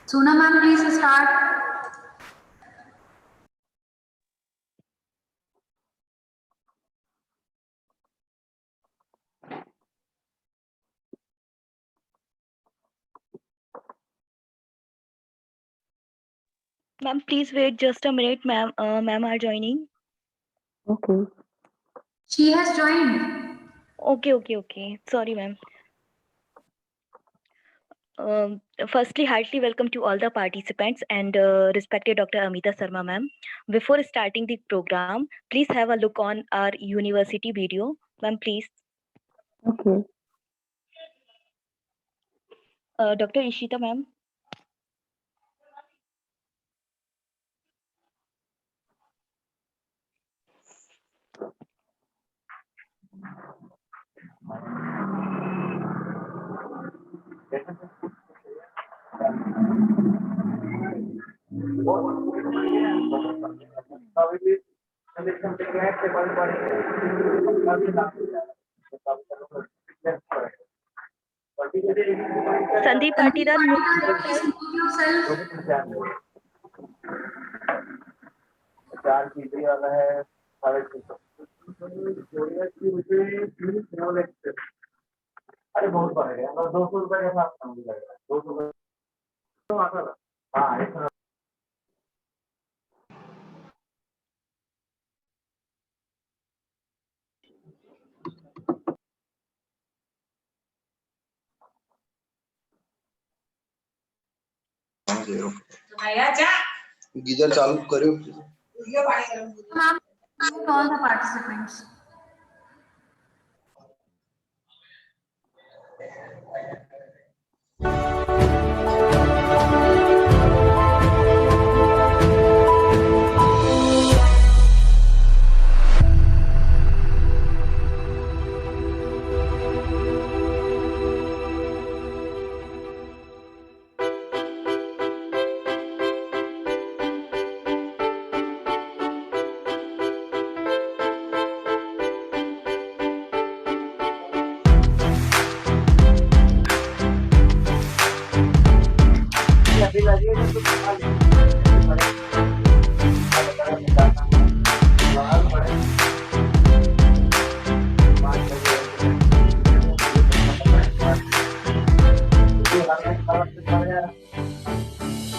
Sona ma'am, please start. Ma'am, please wait just a minute. Ma'am are joining. Okay. She has joined. Okay. Sorry, ma'am. Firstly, heartily welcome to all the participants and respected Dr. Amita Sarma, ma'am. Before starting the program, please have a look on our university video. Ma'am, please. Okay. Dr. Ishita, ma'am. Sandeep Patidar, Please introduce yourself. चार चीजें वाला है साढ़े अरे बहुत बढ़िया मतलब 200 रुपए के साथ समझ लगेगा 200 हाँ गीजर चालू करो Ma'am, all the participants.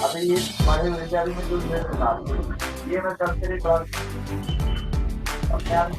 अभी ये बड़े विद्यालय में जो ये मैं चलते रही बात अपने आप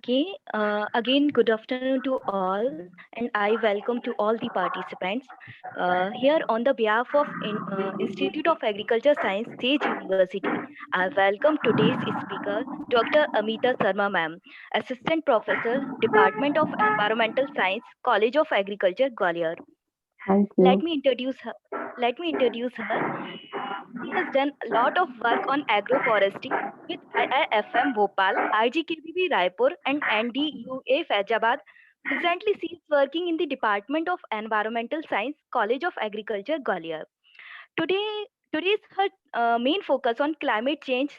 Okay, again, good afternoon to all, and I welcome to all the participants. Here, on the behalf of Institute of Agriculture Science, Sage University, I welcome today's speaker, Dr. Amita Sarma Ma'am, Assistant Professor, Department of Environmental Science, College of Agriculture, Gwalior. Thank Let you. me introduce her. Let me introduce her. She has done a lot of work on agroforestry with IIFM Bhopal, IGKBB Raipur, and NDUA Faizabad. Presently, she is working in the Department of Environmental Science, College of Agriculture, Gwalior. Today's her main focus on climate change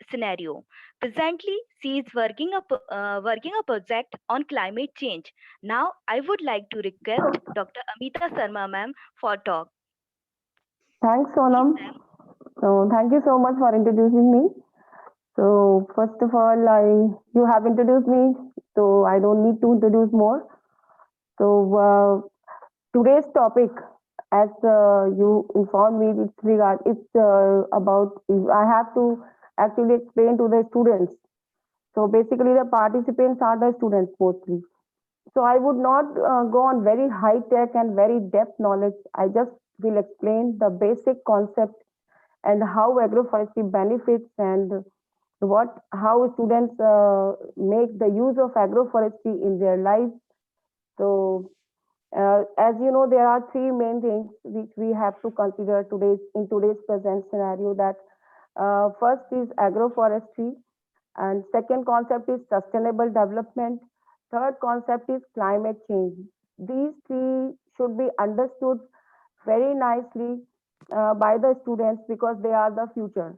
scenario. Presently, she is working a project on climate change. Now, I would like to request Dr. Amita Sarma ma'am for talk. Thanks, Please, Sonam. ma'am. So thank you so much for introducing me. So first of all, you have introduced me, so I don't need to introduce more. So today's topic, as you informed me, it's about. I have to actually explain to the students. So basically, the participants are the students mostly. So I would not go on very high tech and very depth knowledge. I just will explain the basic concept and how agroforestry benefits and how students make the use of agroforestry in their lives. So as you know, there are three main things which we have to consider today's present scenario. That first is agroforestry, and second concept is sustainable development. Third concept is climate change. These three should be understood very nicely by the students because they are the future.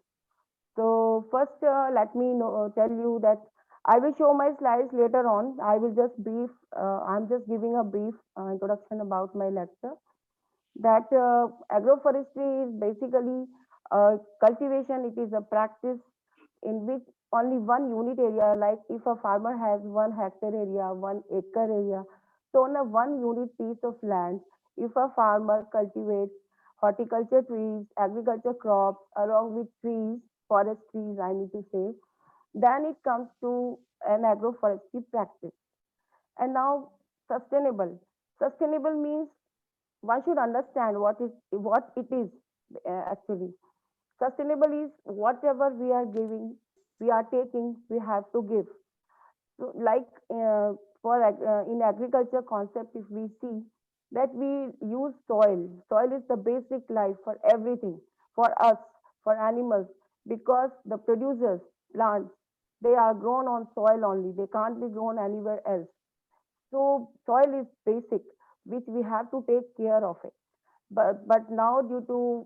So first, let me tell you that I will show my slides later on. I will just brief. I'm just giving a brief introduction about my lecture. That agroforestry is basically cultivation. It is a practice in which only one unit area, like if a farmer has 1 hectare area, 1 acre area, so on a one unit piece of land, if a farmer cultivates horticulture trees, agriculture crops, along with trees, forest trees, I need to say, then it comes to an agroforestry practice. And now, sustainable. Sustainable means one should understand what it is actually. Sustainable is whatever we are giving, we are taking, we have to give. So like in agriculture concept, if we see that we use soil is the basic life for everything, for us, for animals, because the producers, plants, they are grown on soil only. They can't be grown anywhere else. So soil is basic, which we have to take care of it. But now due to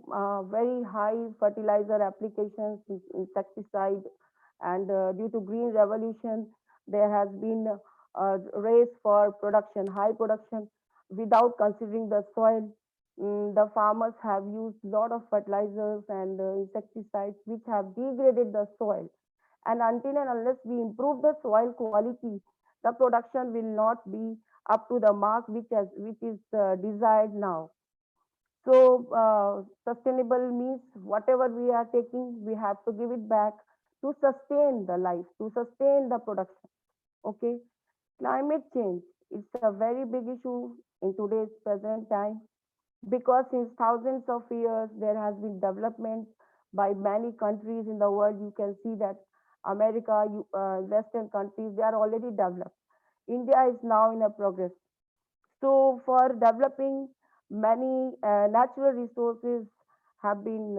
very high fertilizer applications, insecticide, and due to green revolution, there has been a race for production, high production, without considering the soil. The farmers have used a lot of fertilizers and insecticides which have degraded the soil. And until and unless we improve the soil quality, the production will not be up to the mark which is desired now. So sustainable means whatever we are taking, we have to give it back to sustain the life, to sustain the production. Okay. Climate change, it's a very big issue in today's present time because since thousands of years there has been development by many countries in the world. You can see that America, Western countries, they are already developed. India is now in a progress. So for developing, many natural resources have been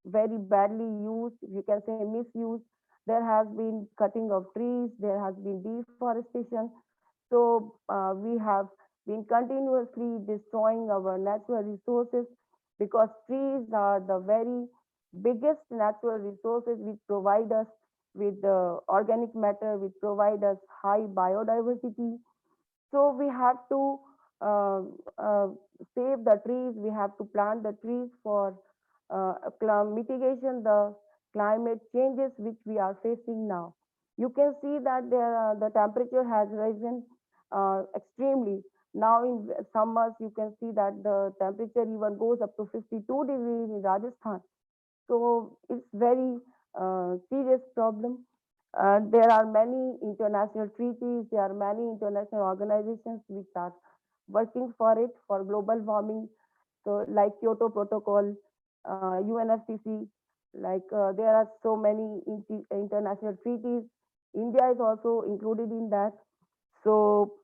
very badly used. You can say misused. There has been cutting of trees. There has been deforestation. So we have been continuously destroying our natural resources because trees are the very biggest natural resources which provide us with organic matter, which provide us high biodiversity. So we have to uh, uh, save the trees. We have to plant the trees for mitigation the climate changes which we are facing now. You can see that the temperature has risen extremely. Now in summers, you can see that the temperature even goes up to 52 degrees in Rajasthan. So it's very serious problem. There are many international treaties, there are many international organizations which are working for it, for global warming. So like Kyoto Protocol, UNFCCC, like there are so many international treaties. India is also included in that. So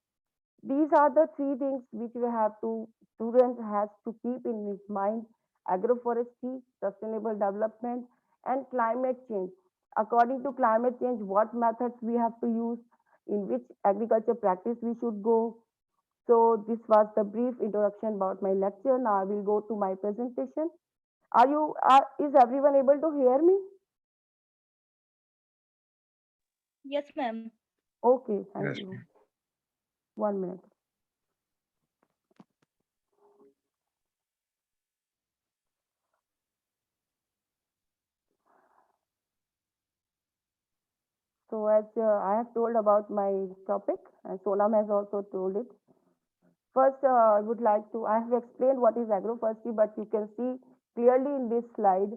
these are the three things which we have to, students has to keep in his mind: agroforestry, sustainable development, and climate change. According to climate change, what methods we have to use, in which agriculture practice we should go. So this was the brief introduction about my lecture. Now I will go to my presentation. Is everyone able to hear me? Yes, ma'am. Okay, thank Yes, you. 1 minute. So as I have told about my topic, and Sonam has also told it. First, I would like to, I have explained what is agroforestry, but you can see clearly in this slide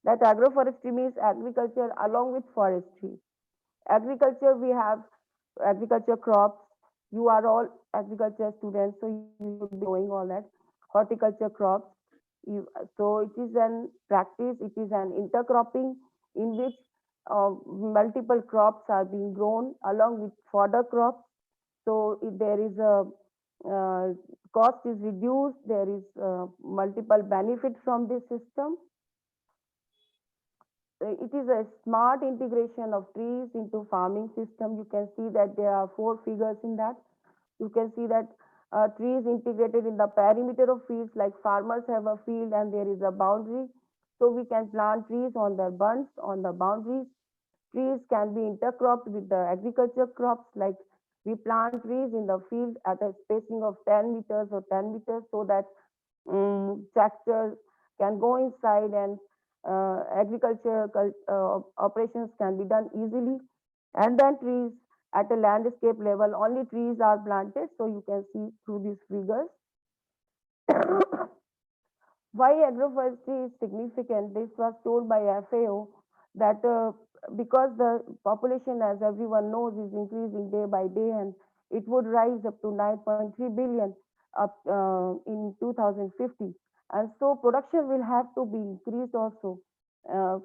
that agroforestry means agriculture along with forestry. Agriculture, we have agriculture crops. You are all agriculture students, so you should be knowing all that. Horticulture crops. So it is an practice, it is an intercropping in which multiple crops are being grown along with fodder crops. So if there is a cost is reduced, there is multiple benefit from this system. It is a smart integration of trees into farming system. You can see that there are 4 figures in that. You can see that trees integrated in the perimeter of fields, like farmers have a field and there is a boundary. So we can plant trees on the bunds, on the boundaries. Trees can be intercropped with the agriculture crops, like we plant trees in the field at a spacing of 10 meters or 10 meters, so that tractors can go inside and agriculture operations can be done easily. And then trees at a landscape level, only trees are planted, so you can see through these figures. Why agroforestry is significant? This was told by FAO that because the population, as everyone knows, is increasing day by day, and it would rise up to 9.3 billion up in 2050. And so production will have to be increased also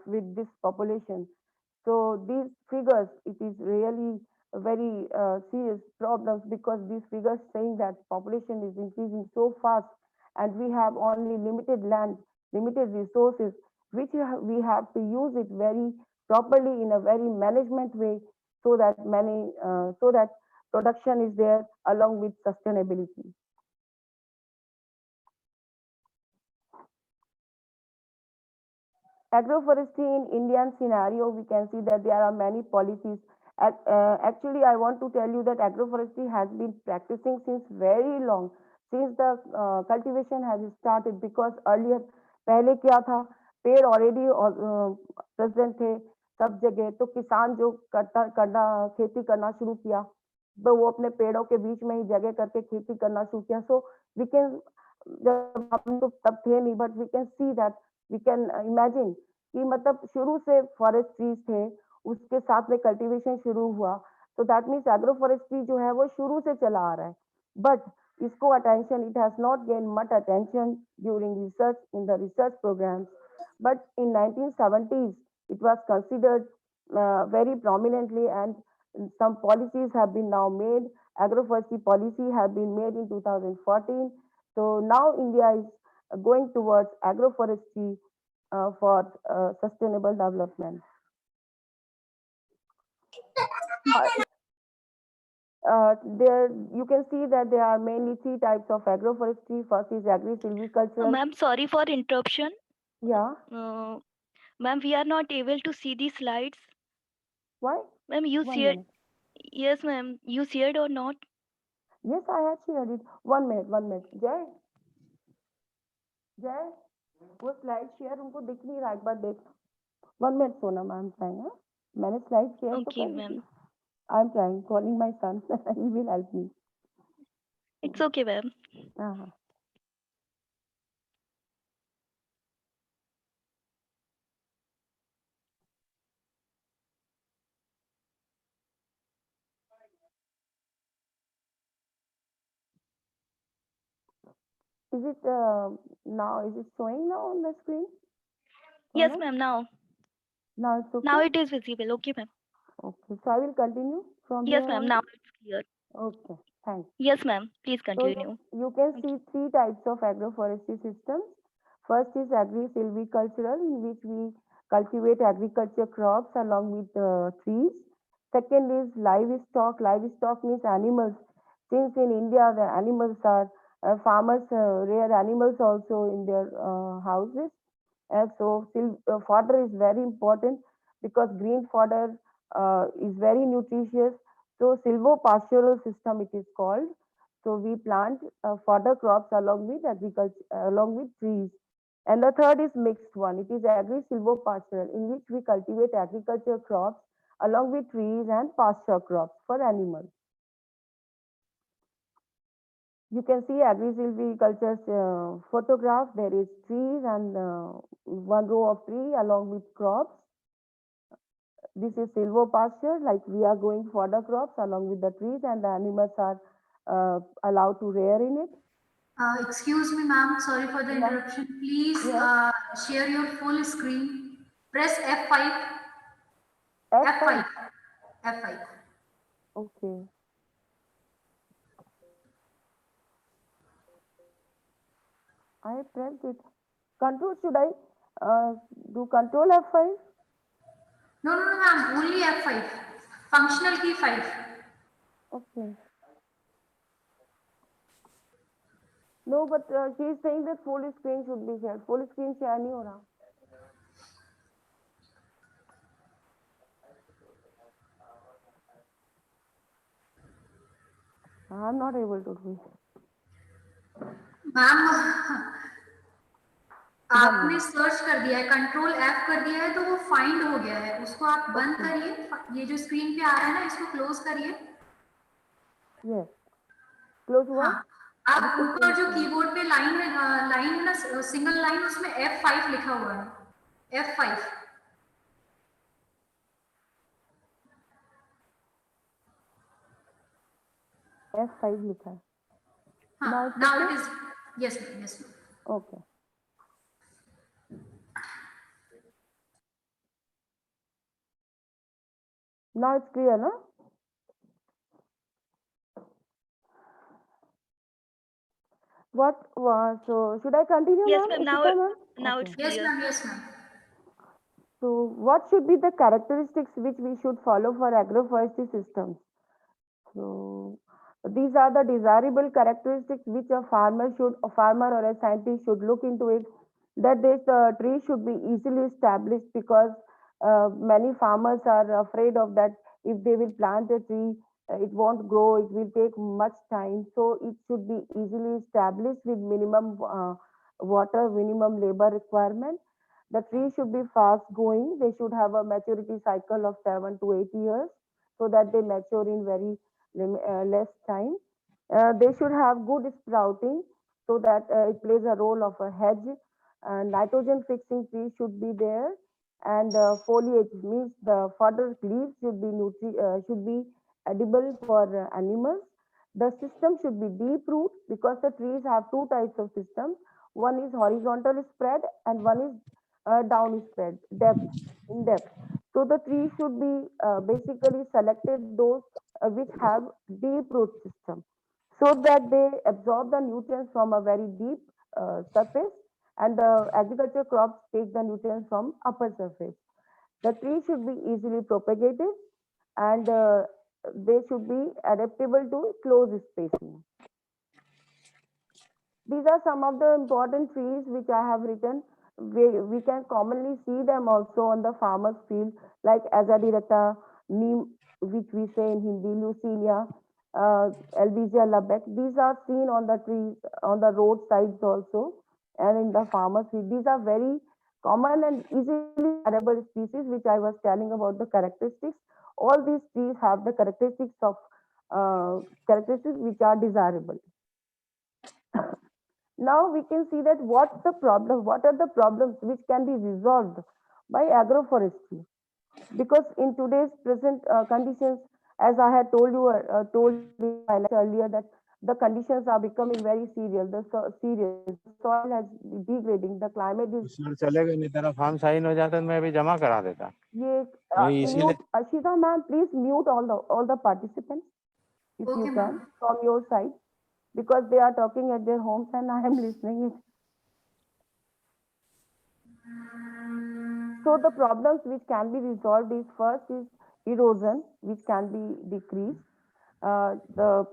with this population. So these figures, it is really a very serious problems, because these figures saying that population is increasing so fast and we have only limited land, limited resources, which we have to use it very properly in a very management way, so that so that production is there along with sustainability. Agroforestry in Indian scenario, we can see that there are many policies. Actually, I want to tell you that agroforestry has been practicing since very long, since the cultivation has started. Because earlier, पहले क्या था, पेड़ already present थे सब जगह, तो किसान जो करना खेती करना शुरू किया, तो वो अपने पेड़ों के बीच में ही जगह करके खेती करना शुरू किया. So we can, जब हम तो तब थे नहीं, but we can see that, we can imagine कि मतलब शुरू से फॉरेस्ट ट्रीज थे, उसके साथ में कल्टीवेशन शुरू हुआ. तो दैट मीन्स एग्रोफॉरेस्ट्री जो है वो शुरू से चला आ रहा है. बट इसको attention, it has not gain much attention during research, in the research programmes. But in 1970s it was considered very prominently, and some policies have been now made. Agroforestry policy have been made in 2014. So now India is going towards agroforestry for sustainable development. There you can see that there are mainly 3 types of agroforestry. First is agri-silvicultural. Ma'am, sorry for interruption. Yeah. Ma'am, we are not able to see the slides. Why? Ma'am, you 1 shared. minute. Yes, ma'am. You shared or not? Yes, I have shared it. 1 minute, 1 minute. जय वो slide share उनको दिख नहीं रहा, एक बार देख. 1 minute Sonam, I am trying. मैंने slide share तो Okay, कर दी ma'am. थी. I am trying, calling my son, he will help me. It's okay, ma'am. हाँ. Is it now? Is it showing now on the screen? Yes, Sonal? ma'am. Now Now it's now okay. it is visible. Okay, ma'am. Okay, so I will continue from Yes, here ma'am. only. Now it's clear. Okay, thanks. Yes, ma'am. Please So continue. you can Thank see you. three types of agroforestry systems. First is agri-silvicultural, in which we cultivate agriculture crops along with trees. Second is livestock. Livestock means animals. Since in India the animals are farmers rear animals also in their houses. Fodder is very important because green fodder is very nutritious. So silvopastoral system it is called. So we plant fodder crops along with agriculture, along with trees. And the third is mixed one. It is agri-silvopastoral, in which we cultivate agriculture crops along with trees and pasture crops for animals. You can see agri-silviculture's photograph. There is trees and one row of tree along with crops. This is silvopasture, like we are growing fodder crops along with the trees, and the animals are allowed to rear in it. Excuse me, ma'am. Sorry for the Yeah, interruption. Please yeah. share your full screen. Press F5. F5. F5. F5. Okay. I pressed it. Control, should I do control F5? No, no, no, ma'am. Only F5. Functional key 5. Okay. No, but she is saying that full screen should be shared. Full screen share नहीं हो रहा. I'm not able to do it. Ma'am One आपने minute. Search कर दिया है, control F कर दिया है तो वो फाइंड हो गया है, उसको आप बंद Okay. करिए, ये जो स्क्रीन पे आ रहा है ना इसको क्लोज करिए। Yes. Close हुआ? हाँ, अब आप इसको ऊपर close जो करो. कीबोर्ड पे लाइन है ना, सिंगल लाइन, उसमें F5 लिखा हुआ है, F5। F5 लिखा है. हाँ, Now it's now okay? It is, yes ma'am, yes ma'am. Okay. Now it's clear, no? What was, so should I continue, Yes, ma'am? ma'am. Ishita, ma'am? Now Okay. it's yes clear. Ma'am, yes ma'am. So what should be the characteristics which we should follow for agroforestry systems? So these are the desirable characteristics which a farmer or a scientist should look into it. That this tree should be easily established, because many farmers are afraid of that. If they will plant a tree, it won't grow. It will take much time. So it should be easily established with minimum water, minimum labor requirement. The tree should be fast going. They should have a maturity cycle of 7 to 8 years, so that they mature in very less time. They should have good sprouting, so that it plays a role of a hedge. Nitrogen fixing trees should be there, and foliage means the fodder leaves should be edible for animals. The system should be deep root, because the trees have two types of systems. One is horizontal spread and one is down spread, depth, in depth. So the tree should be basically selected those which have deep root system, so that they absorb the nutrients from a very deep surface, and the agriculture crops take the nutrients from upper surface. The tree should be easily propagated, and they should be adaptable to close spacing. These are some of the important trees which I have written. We can commonly see them also on the farmer's field, like Azadirata, Neem, which we say in Hindi, Lucinia, Albizia labec. These are seen on the trees, on the roadsides also, and in the farmer's field. These are very common and easily desirable species, which I was telling about the characteristics. All these trees have the characteristics which are desirable. Now we can see that what are the problems which can be resolved by agroforestry. Because in today's present conditions, as I had told you earlier, that the conditions are becoming very serious. The soil has degrading. The climate is. Sir चलेगा नहीं, तेरा form sign हो जाता तो मैं भी जमा करा देता। ये नहीं, इसीलिए mute, Ashita ma'am, please mute all the participants if Okay, you ma'am. can from your side, because they are talking at their homes and I am listening it. So the problems which can be resolved is, first is erosion, which can be decreased. The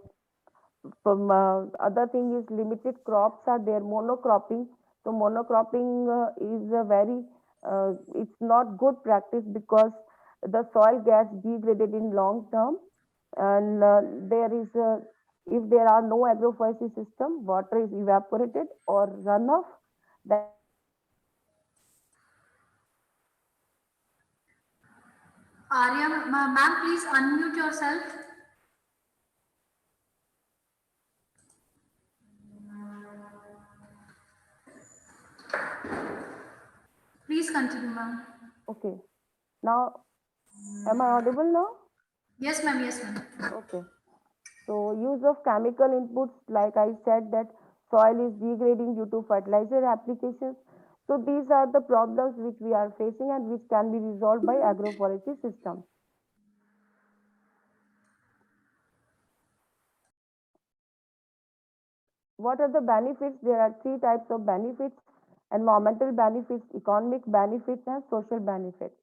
other thing is limited crops are there, monocropping. So monocropping is a very, it's not good practice, because the soil gets degraded in long term, and there is if there are no agroforestry system, water is evaporated or runoff. That Arya, ma'am, please unmute yourself. Please continue, ma'am. okay. Now, am I audible now? Yes, ma'am. Yes, ma'am. Okay. So use of chemical inputs, like I said, that soil is degrading due to fertilizer applications. So these are the problems which we are facing and which can be resolved by agroforestry system. What are the benefits? There are three types of benefits: environmental benefits, economic benefits, and social benefits.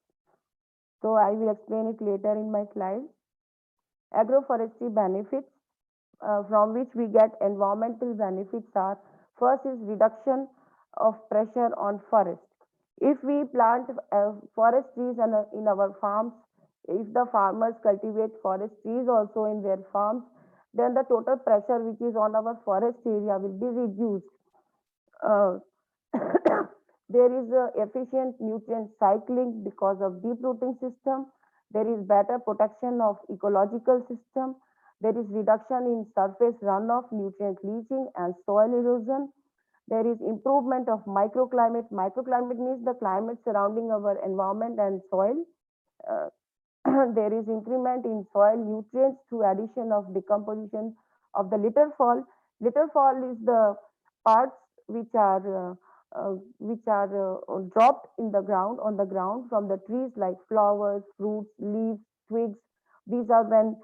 So I will explain it later in my slides. Agroforestry benefits, from which we get environmental benefits, are: first is reduction of pressure on forest. If we plant forest trees in our farms, if the farmers cultivate forest trees also in their farms, then the total pressure which is on our forest area will be reduced. Uh, there is efficient nutrient cycling because of deep rooting system. There is better protection of ecological system. There is reduction in surface runoff, nutrient leaching, and soil erosion. There is improvement of microclimate. Microclimate means the climate surrounding our environment and soil. Uh, there is increment in soil nutrients through addition of decomposition of the litter fall. Litter fall is the parts which are dropped in the ground, on the ground, from the trees, like flowers, fruits, leaves, twigs. These are when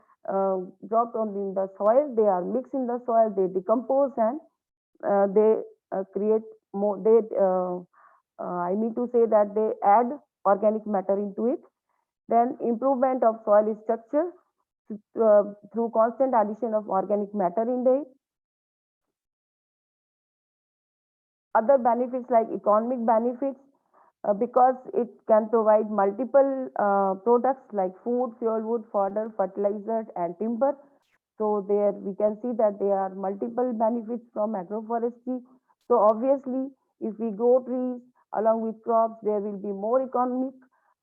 dropped in the soil, they are mixed in the soil, they decompose, and they create more. I mean to say that they add organic matter into it. Then improvement of soil structure through constant addition of organic matter in it. Other benefits like economic benefits, because it can provide multiple products like food, fuel wood, fodder, fertilizers, and timber. So there we can see that there are multiple benefits from agroforestry. So obviously, if we grow trees along with crops, there will be more economy,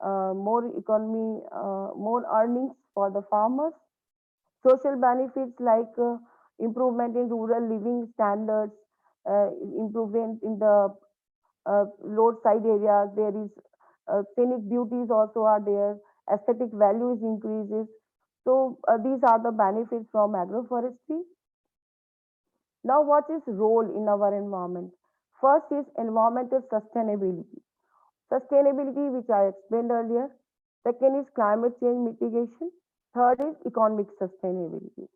more earnings for the farmers. Social benefits like improvement in rural living standards, improvement in the roadside areas. There is scenic beauties also are there. Aesthetic values increases. So these are the benefits from agroforestry. Now, what is role in our environment? First is environmental sustainability. Sustainability, which I explained earlier. Second is climate change mitigation. Third is economic sustainability.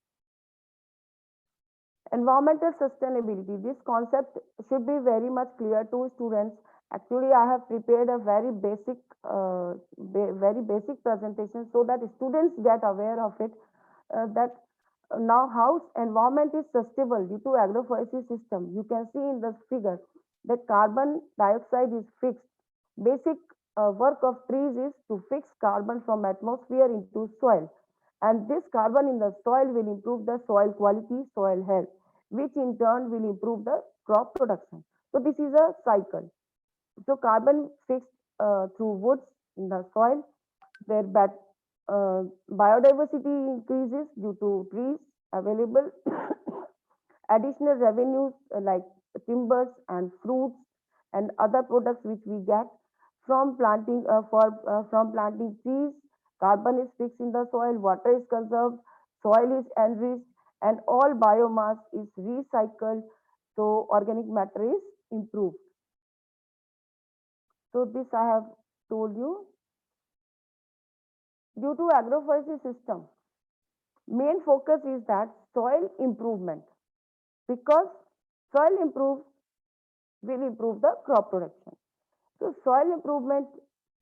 Environmental sustainability, this concept should be very much clear to students. Actually, I have prepared a very basic presentation so that students get aware of it, that now how environment is sustainable due to agroforestry system. You can see in the figure that carbon dioxide is fixed. Basic work of trees is to fix carbon from atmosphere into soil, and this carbon in the soil will improve the soil quality, soil health, which in turn will improve the crop production. So this is a cycle. So carbon fixed through woods in the soil, their biodiversity increases due to trees available. Additional revenues like timbers and fruits and other products which we get from planting from planting trees. Carbon is fixed in the soil, water is conserved, soil is enriched, and all biomass is recycled, so organic matter is improved. So this I have told you. Due to agroforestry system, main focus is that soil improvement, because soil improves will improve the crop production. So soil improvement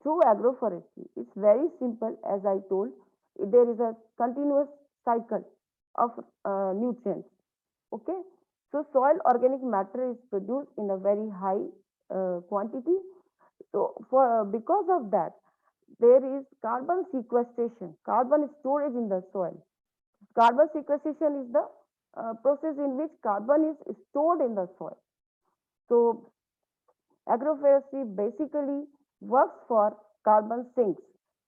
through agroforestry is very simple. As I told, there is a continuous cycle of nutrients. Okay, so soil organic matter is produced in a very high quantity. So for because of that, there is carbon sequestration, carbon storage in the soil. Carbon sequestration is the process in which carbon is stored in the soil. So agroforestry basically works for carbon sinks.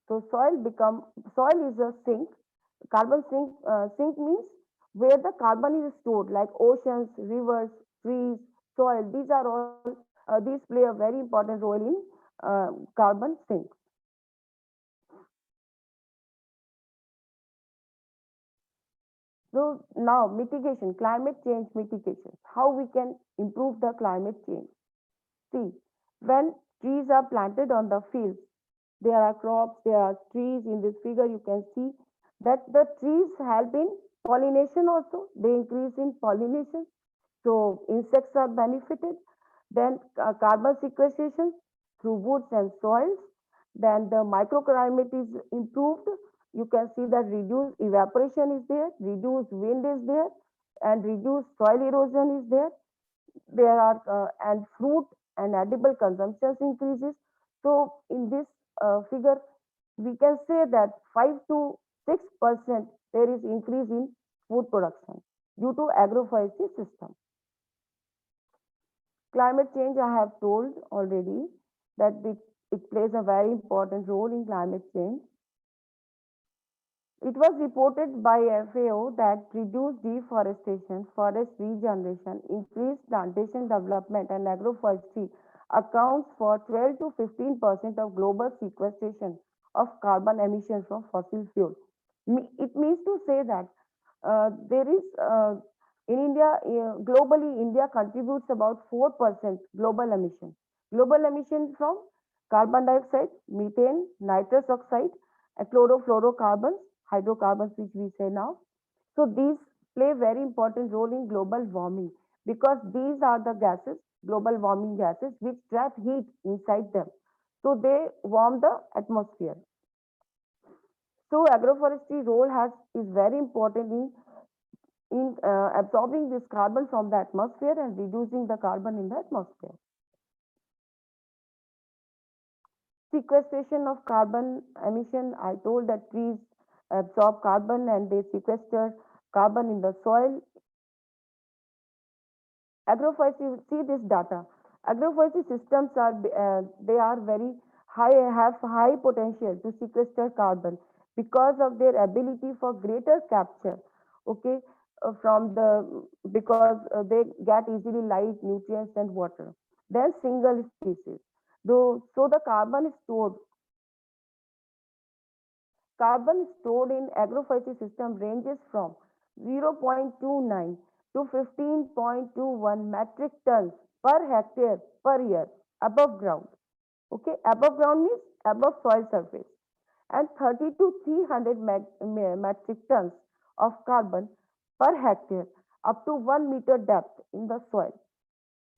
So soil is a sink. Carbon sink means where the carbon is stored, like oceans, rivers, trees, soil. These are all these play a very important role in carbon sinks. So now mitigation, climate change mitigation. How we can improve the climate change? See, when trees are planted on the fields, there are crops, there are trees. In this figure, you can see that the trees help in pollination also. They increase in pollination. So insects are benefited. Then carbon sequestration through woods and soils. Then the microclimate is improved. You can see that reduced evaporation is there, reduced wind is there, and reduced soil erosion is there. There are and fruit and edible consumptions increases. So in this figure, we can say that 5 to 6% there is increase in food production due to agroforestry system. Climate change, I have told already that it plays a very important role in climate change. It was reported by FAO that reduced deforestation, forest regeneration, increased plantation development, and agroforestry accounts for 12 to 15% of global sequestration of carbon emissions from fossil fuel. It means to say that there is in India, globally, India contributes about 4% global emission. Global emission from carbon dioxide, methane, nitrous oxide, and chlorofluorocarbons, hydrocarbons, which we say now. So these play very important role in global warming, because these are the gases, global warming gases, which trap heat inside them. So they warm the atmosphere. So agroforestry role is very important in absorbing this carbon from the atmosphere and reducing the carbon in the atmosphere. Sequestration of carbon emission, I told that trees absorb carbon and they sequester carbon in the soil. Agroforestry, see this data. Agroforestry systems are they are very high, have high potential to sequester carbon because of their ability for greater capture. Okay, from the because they get easily light, nutrients, and water. Then single species. Though so the carbon stored in agroforestry system ranges from 0.29 to 15.21 metric tons per hectare per year above ground. Okay, above ground means above soil surface, and 30 to 300 metric tons of carbon per hectare up to 1 meter depth in the soil.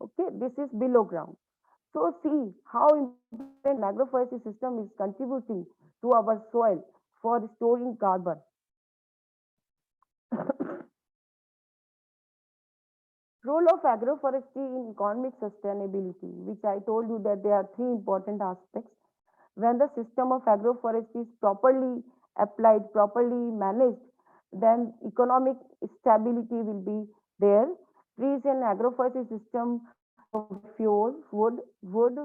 Okay, this is below ground. So see how important agroforestry system is contributing to our soil for storing carbon. Role of agroforestry in economic sustainability, which I told you that there are three important aspects. When the system of agroforestry is properly applied, properly managed, then economic stability will be there. Trees in agroforestry system provide fuel, wood,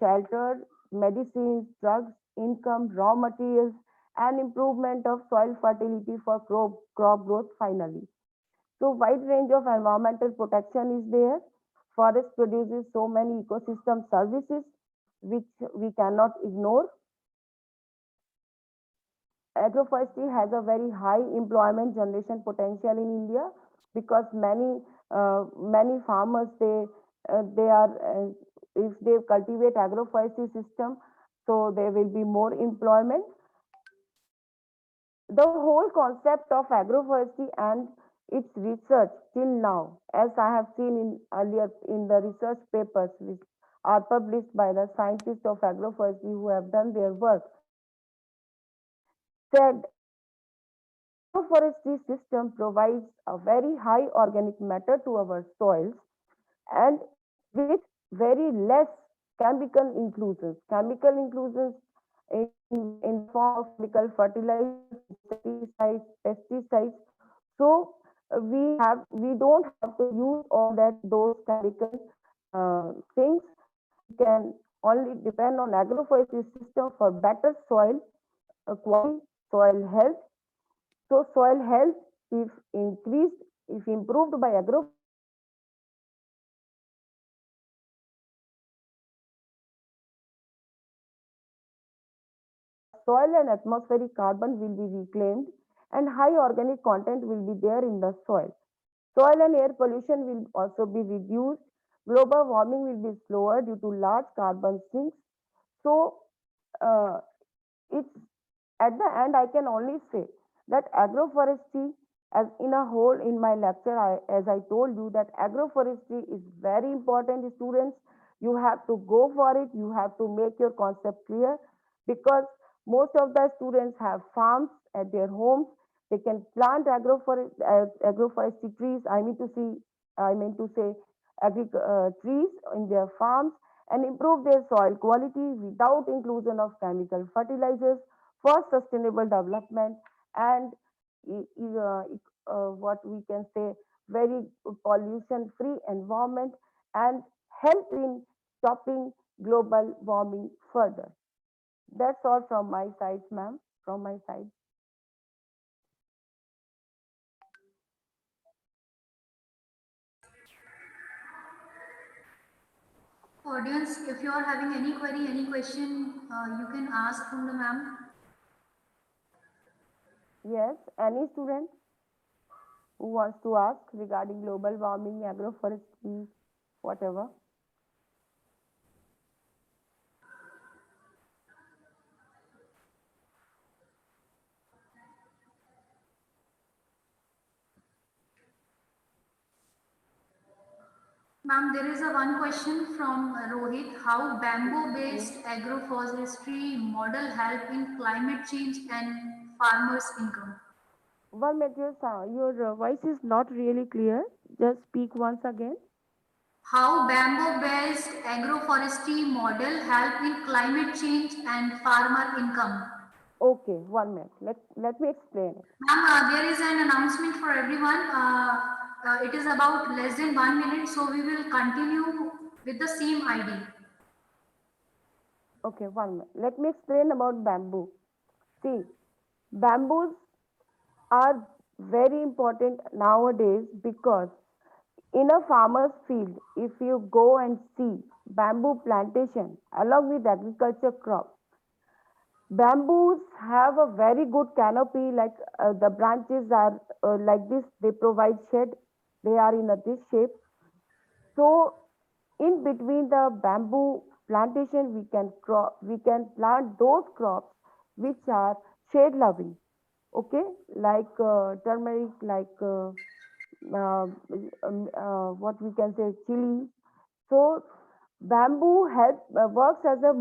shelter, medicines, drugs, income, raw materials, and improvement of soil fertility for crop growth finally. So wide range of environmental protection is there. Forest produces so many ecosystem services which we cannot ignore. agroforestry has a very high employment generation potential in India because many farmers they are if they cultivate agroforestry system, so there will be more employment. The whole concept of agroforestry and its research till now, as I have seen in earlier in the research papers which are published by the scientists of agroforestry who have done their work, said agroforestry system provides a very high organic matter to our soils and with very less chemical inclusions. Chemical inclusions in the form of chemical fertilizers, insecticides, pesticides. So we don't have to use all that those chemical things. We can only depend on agroforestry system for better soil quality, soil health. So soil health, if increased, if improved by agro soil and atmospheric carbon will be reclaimed and high organic content will be there in the soil. Soil and air pollution will also be reduced. Global warming will be slower due to large carbon sinks. So, it's at the end, I can only say that agroforestry, as in a whole, in my lecture, as I told you, that agroforestry is very important, students. You have to go for it. You have to make your concept clear because most of the students have farms at their homes. They can plant agroforestry trees. I mean to say, trees in their farms and improve their soil quality without inclusion of chemical fertilizers for sustainable development and what we can say very pollution free environment and help in stopping global warming further. That's all from my side, ma'am, from my side. Audience, if you are having any query, any question, you can ask from the ma'am. Yes, any student who wants to ask regarding global warming, agroforestry, whatever. Ma'am, there is a one question from Rohit. How bamboo-based agroforestry model help in climate change and farmers' income? One minute, your voice is not really clear. Just speak once again. How bamboo-based agroforestry model help in climate change and farmer income? Okay, 1 minute. Let me explain it. Ma'am, there is an announcement for everyone. It is about less than 1 minute, so we will continue with the same ID. Okay, 1 minute. Let me explain about bamboo. See, bamboos are very important nowadays because in a farmer's field, if you go and see bamboo plantation along with agriculture crops, bamboos have a very good canopy, like the branches are like this, they provide shade, they are in a this shape. So in between the bamboo plantation, we can plant those crops which are shade loving. Okay, like turmeric, like what we can say chili. So bamboo works as a